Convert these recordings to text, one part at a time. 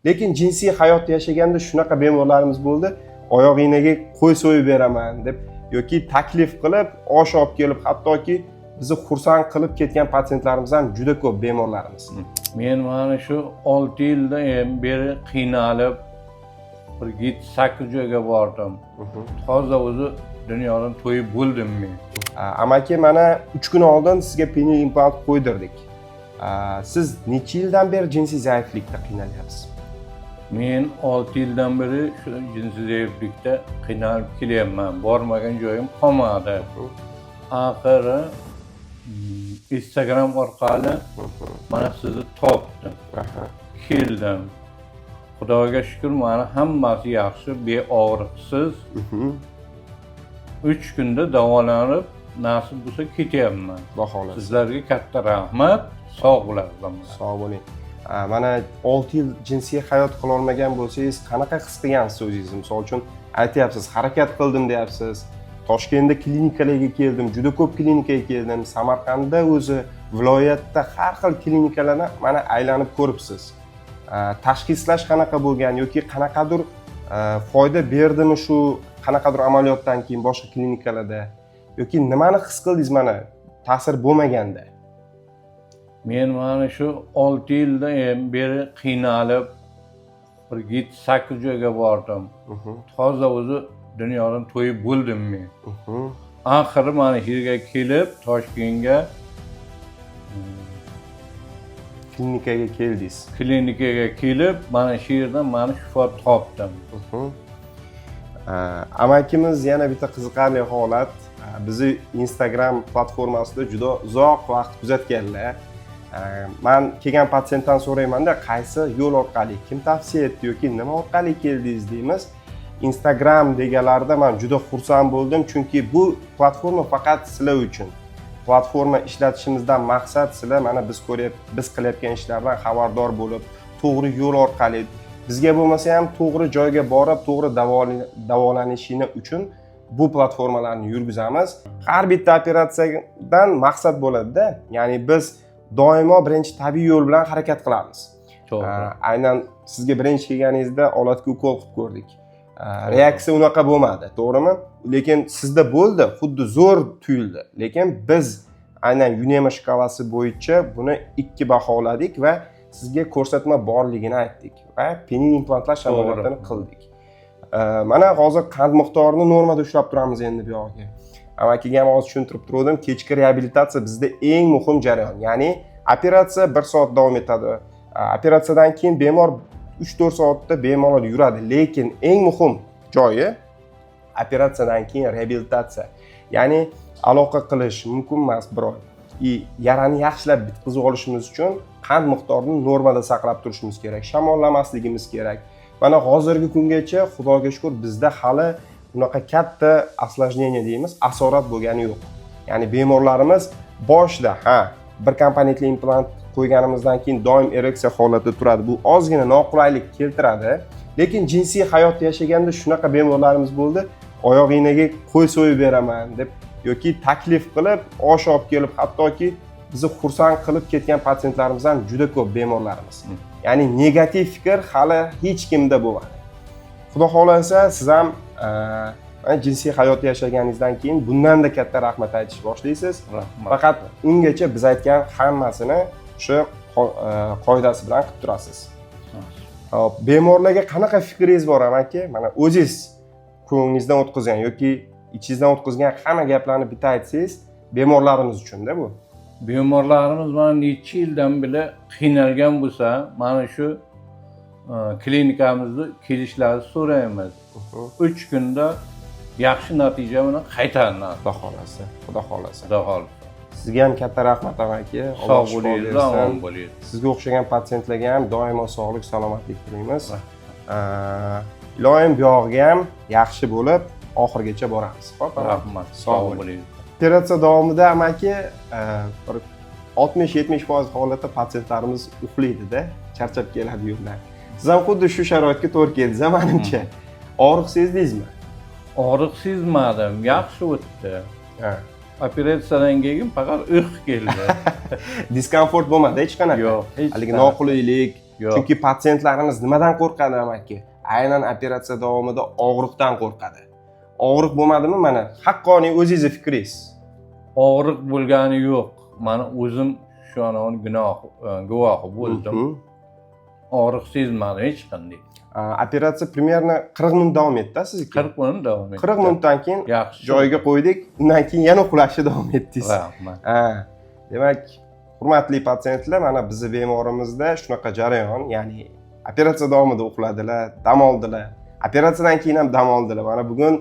Lekin jinsiy hayot yashaganda shunaqa bemorlarimiz bo'ldi. Oyoq ignaga qo'y so'yib beraman deb yoki taklif qilib, osh olib kelib, hattoki bizni xursand qilib ketgan patsientlarimiz ham juda ko'p bemorlarimiz. Men mana shu 6 yildan beri qiynalib, bir 7-8 joyga bordim. Toza o'zi dunyodan to'yib bo'ldim men. Amaki, mana 3 kun oldin sizga penil implant qo'ydirdik. Siz necha yildan beri jinsiy zaiflikda qiynalyapsiz? Men 6 yildan beri shu jinsiy zaiflikda qiynalib kelyapman. Bormagan joyim qolmadi. Oxiri Instagram orqali mana sizni topdim. Keldim. Xudoga shukr, mana hammasi yaxshi, beog'riqsiz. 3 kunda davolanib, nasib bo'lsa ketyapman. Xudo xolasa. Sizlarga katta rahmat. Sog' bo'lasiz. Sog' bo'ling. Mana 6 yil jinsiy hayot qila olmagan bo'lsangiz, qanaqa his qilgansiz o'zingizni? Misol uchun aytyapsiz, harakat qildim deyapsiz. Toshkentda klinikalarga keldim, juda ko'p klinikaga keldim. Samarqandda o'zi viloyatda har xil klinikalarni mana aylanib ko'ribsiz. Tashxislash qanaqa bo'lgan yoki qanaqadir foyda berdimi shu qanaqadir amaliyotdan keyin boshqa klinikalarda yoki nimani his qildingiz mana ta'sir bo'lmaganda? Men mana shu 6 yildan beri qiynalib, bir 7-8 joyga bordim. Toza o'zi dunyodan to'yib bo'ldim men. Oxiri mana shu yerga kelib, Toshkentga Klinikaga keldingiz. Klinikaga kelib, mana shu yerdan mana shifo topdim. Amakimiz yana bitta qiziqarli holat. Bizni Instagram platformasida juda uzoq vaqt kuzatganlar. Men kelgan patsientdan so'raymanda, qaysi yo'l orqali, kim tavsiya etdi yoki nima orqali keldingiz deymiz. Instagram deganlarda men juda xursand bo'ldim, chunki bu platforma faqat sizlar uchun. Platforma ishlatishimizdan maqsad sizlar mana biz qilayotgan ishlardan xabardor bo'lib, to'g'ri yo'l orqali bizga bo'lmasa ham to'g'ri joyga borib, to'g'ri davolanishini uchun bu platformalarni yurgizamiz. Har bitta operatsiyadan maqsad bo'ladi-da. Ya'ni biz doimo birinchi tabiiy yo'l bilan harakat qilamiz. To'g'ri. Aynan sizga birinchi kelganingizda olatga ukol qilib ko'rdik. Reaksiya unaqa bo'lmadi, to'g'rimi? Lekin sizda bo'ldi, xuddi zo'r tuyuldi. Lekin biz aynan Unema shkalasi bo'yicha buni 2 baholadik va sizga ko'rsatma borligini aytdik va penil implantlash amaliyotini qildik. Mana hozir qand miqdorini normada ushlab turamiz endi bu yoqqa. Amakiga ham hozir tushuntirib turdim, kechki reabilitatsiya bizda eng muhim jarayon. Ya'ni operatsiya 1 soat davom etadi. Operatsiyadan keyin bemor 3-4 soatda bemalol yuradi, lekin eng muhim joyi operatsiyadan keyin reabilitatsiya. Ya'ni aloqa qilish mumkin emas bir oy. Yarani yaxshilab bitkazib olishimiz uchun qand miqdorini normada saqlab turishimiz kerak, shamollamasligimiz kerak. Mana hozirgi kungacha Xudoga shukr bizda hali unaqa katta осложнение deymiz, asorat bo'lgani yo'q. Ya'ni bemorlarimiz boshida bir komponentli implant qo'yganimizdan keyin doim ereksiya holatida turadi. Bu ozgina noqulaylik keltiradi. Lekin jinsiy hayot yashaganda shunaqa bemorlarimiz bo'ldi. Oyoq ignaga qo'y so'yib beraman deb yoki taklif qilib, osh olib kelib, hattoki bizni xursand qilib ketgan patsientlarimiz ham juda ko'p bemorlarimiz. Ya'ni negativ fikr hali hech kimda bo'lmadi. Xudo xolasa siz ham jinsiy hayot yashaganingizdan keyin bundan-da katta rahmat aytish boshlaysiz. Faqat ungacha biz aytgan hammasini shu qoidasi bilan qilib turasiz. Hop, bemorlarga qanaqa fikringiz bor amaki? Mana o'zingiz ko'nglingizdan o'tkazgan yoki ichingizdan o'tkazgan hamma gaplarni bitta aytsangiz, bemorlarimiz uchun-da bu. Bemorlarimiz mana necha yildan beri qiynalgan bo'lsa, mana shu klinikamizda kelishlarini so'raymiz. 3 kunda yaxshi natija bilan qaytaradi. Xudo xolasa, Xudo xolasa. Xudo xolasa. Sizga ham katta rahmat amaki. Sog' bo'ling, omon bo'ling. Sizga o'xshagan patsientlarga ham doimo sog'lik, salomatlik tilaymiz. Iloyim bu yog'iga ham yaxshi bo'lib, oxirigacha boramiz. Xo'p, rahmat. Sog' bo'ling. Operatsiya davomida amaki 60-70% holatda patsientlarimiz uxlaydi-da, charchab keladi yo'ldan. Siz ham xuddi shu sharoitga to'g'ri keldingiz, menimcha. Og'riq sezdingizmi? Og'riq sezmadim, yaxshi o'tdi. Operatsiyadan keyin faqat keldi. Diskomfort bo'lmadi hech qanaqa. Yo'q, hech haligi noqulaylik Yo'q. Chunki patsientlarimiz nimadan qo'rqadi amaki? Aynan operatsiya davomida og'riqdan qo'rqadi. Og'riq bo'lmadimi? Mana haqqoniy o'zingizni fikringiz. Og'riq bo'lgani yo'q. Mana o'zim shu an guvohi bo'ldim. Og'riq sezmadim hech qanday. Operatsiya примерно 40 minut davom etdi sizga. 40 minut davom etdi. 40 minutdan keyin Yaxshi. joyiga qo'ydik. Undan keyin yana uxlashga davom etdingiz. Rahmat. Demak, hurmatli patsientlar, mana bizning bemorimizda shunaqa jarayon, ya'ni operatsiya davomida uxladilar, dam oldilar. Operatsiyadan keyin ham dam oldilar. Mana bugun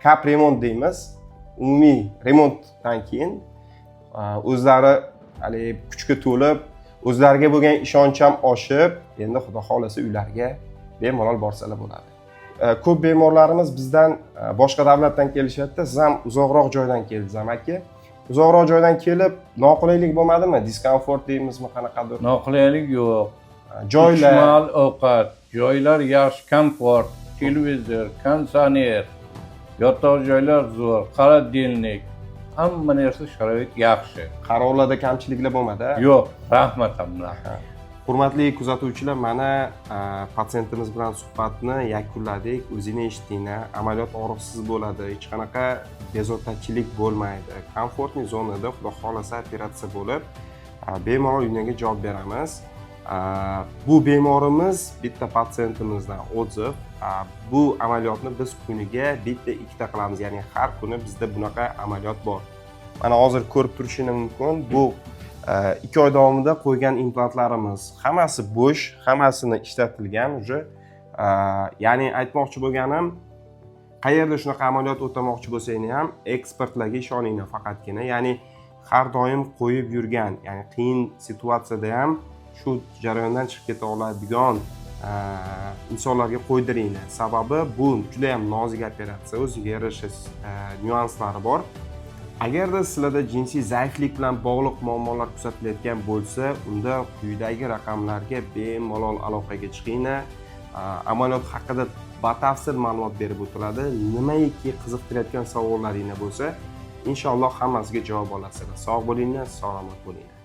kap remont deymiz. Umumiy remontdan keyin o'zlari hali kuchga to'lib, o'zlariga bo'lgan ishonch ham oshib, endi xudo xolasa uylariga bemalol borsalar bo'ladi. Ko'p bemorlarimiz bizdan boshqa davlatdan kelishadi. Siz ham uzoqroq joydan keldingiz, amaki. Uzoqroq joydan kelib, noqulaylik bo'lmadimi? Diskomfort deymizmi, qanaqadir? Noqulaylik yo'q. Joylar, Ishmal ovqat, joylar yaxshi, komfort, televizor, konditsioner, yotoq joylar zo'r, холодильник, hamma narsa sharoit yaxshi. qarovlarda kamchiliklar bo'lmadi. Yo'q, rahmat hamma. Hurmatli kuzatuvchilar, mana patsientimiz bilan suhbatni yakunladik. O'zingni eshitdinglar, amaliyot og'riqsiz bo'ladi, hech qanaqa bezovtachilik bo'lmaydi. Komfortli zonada xudo xolasa operatsiya bo'lib, bemalol uylarga javob beramiz. Bu bemorimiz bitta patsientimizdan o'tib, bu amaliyotni biz kuniga bitta ikkita qilamiz, ya'ni har kuni bizda bunaqa amaliyot bor. Mana hozir ko'rib turishingiz mumkin, bu 2 oy davomida qo'ygan implantlarimiz hammasi bo'sh, hammasini ishlatilgan уже. Ya'ni aytmoqchi bo'lganim, qayerda shunaqa amaliyot o'tamoqchi bo'lsangiz ham ekspertlarga ishoninglar faqatgina. Ya'ni har doim qo'yib yurgan, ya'ni qiyin situatsiyada ham shu jarayondan chiqib keta oladigan insonlarga qo'ydiringlar. Sababi bu juda ham nozik operatsiya, o'ziga yarasha nyuanslari bor. Agarda sizlarda jinsiy zaiflik bilan bog'liq muammolar kuzatilayotgan bo'lsa, unda quyidagi raqamlarga bemalol aloqaga chiqinglar. Amaliyot haqida batafsil ma'lumot berib o'tiladi. Nimaiki qiziqtirayotgan savollaringiz bo'lsa, inshaalloh hammasiga javob olasizlar. Sog' bo'linglar, salomat bo'linglar.